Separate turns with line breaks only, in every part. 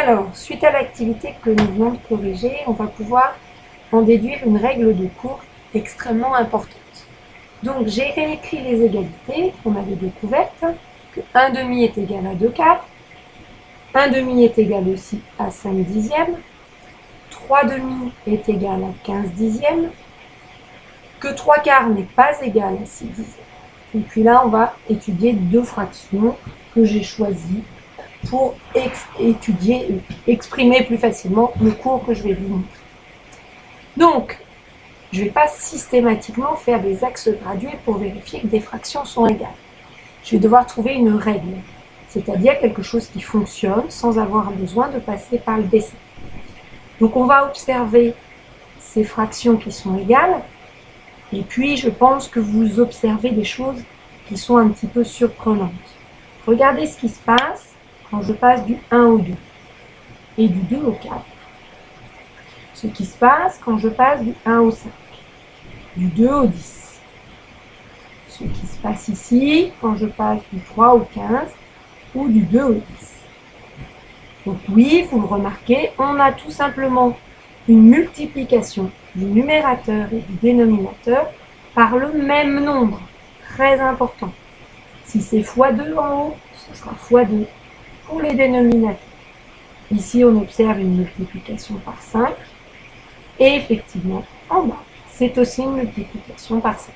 Alors, suite à l'activité que nous venons de corriger, on va pouvoir en déduire une règle de cours extrêmement importante. Donc, j'ai réécrit les égalités qu'on avait découvertes, que 1 demi est égal à 2 quarts, 1 demi est égal aussi à 5 dixièmes, 3 demi est égal à 15 dixièmes, que 3 quarts n'est pas égal à 6 dixièmes. Et puis là, on va étudier deux fractions que j'ai choisies pour étudier et exprimer plus facilement le cours que je vais vous montrer. Donc, je ne vais pas systématiquement faire des axes gradués pour vérifier que des fractions sont égales. Je vais devoir trouver une règle, c'est-à-dire quelque chose qui fonctionne sans avoir besoin de passer par le dessin. Donc, on va observer ces fractions qui sont égales, et puis je pense que vous observez des choses qui sont un petit peu surprenantes. Regardez ce qui se passe quand je passe du 1 au 2 et du 2 au 4. Ce qui se passe quand je passe du 1 au 5, du 2 au 10. Ce qui se passe ici quand je passe du 3 au 15 ou du 2 au 10. Donc oui, vous le remarquez, on a tout simplement une multiplication du numérateur et du dénominateur par le même nombre. Très important. Si c'est x2 en haut, ce sera x2 pour les dénominateurs. Ici, on observe une multiplication par 5. Et effectivement, en bas, c'est aussi une multiplication par 5.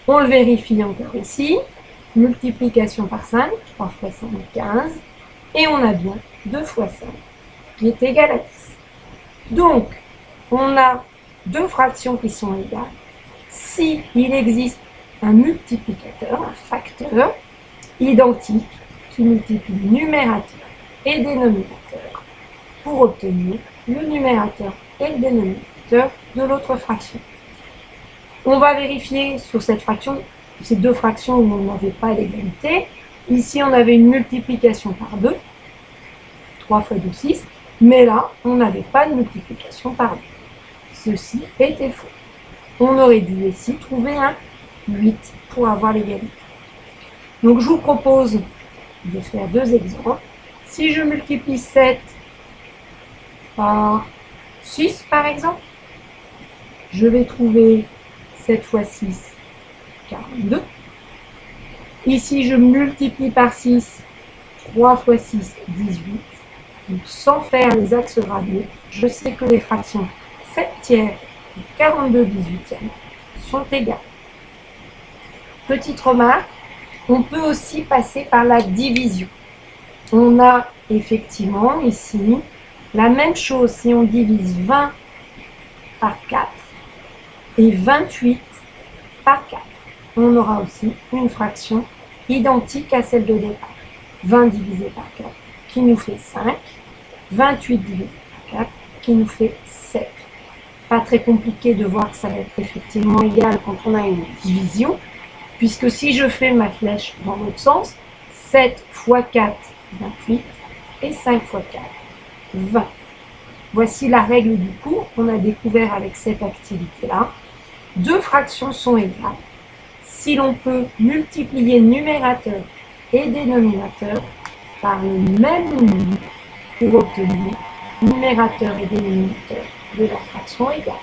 On le vérifie encore ici. Multiplication par 5, 3 fois 5, 15. Et on a bien 2 fois 5, qui est égal à 10. Donc, on a deux fractions qui sont égales. Si il existe un multiplicateur, un facteur identique qui multiplie numérateur et dénominateur pour obtenir le numérateur et le dénominateur de l'autre fraction. On va vérifier sur cette fraction, ces deux fractions où on n'avait pas l'égalité. Ici, on avait une multiplication par 2, 3 fois 2, 6, mais là, on n'avait pas de multiplication par 2. Ceci était faux. On aurait dû ici trouver un 8 pour avoir l'égalité. Donc, je vous propose de faire deux exemples. Si je multiplie 7 par 6, par exemple, je vais trouver 7 fois 6, 42. Ici, je multiplie par 6, 3 fois 6, 18. Donc, sans faire les axes gradués, je sais que les fractions 7 tiers et 42 18e sont égales. Petite remarque, on peut aussi passer par la division. On a effectivement ici la même chose si on divise 20 par 4 et 28 par 4. On aura aussi une fraction identique à celle de départ. 20 divisé par 4 qui nous fait 5, 28 divisé par 4 qui nous fait 7. Pas très compliqué de voir que ça va être effectivement égal quand on a une division, puisque si je fais ma flèche dans l'autre sens, 7 fois 4, 28, et 5 fois 4, 20. Voici la règle du cours qu'on a découvert avec cette activité-là. Deux fractions sont égales si l'on peut multiplier numérateur et dénominateur par le même nombre pour obtenir numérateur et dénominateur de la fraction égale.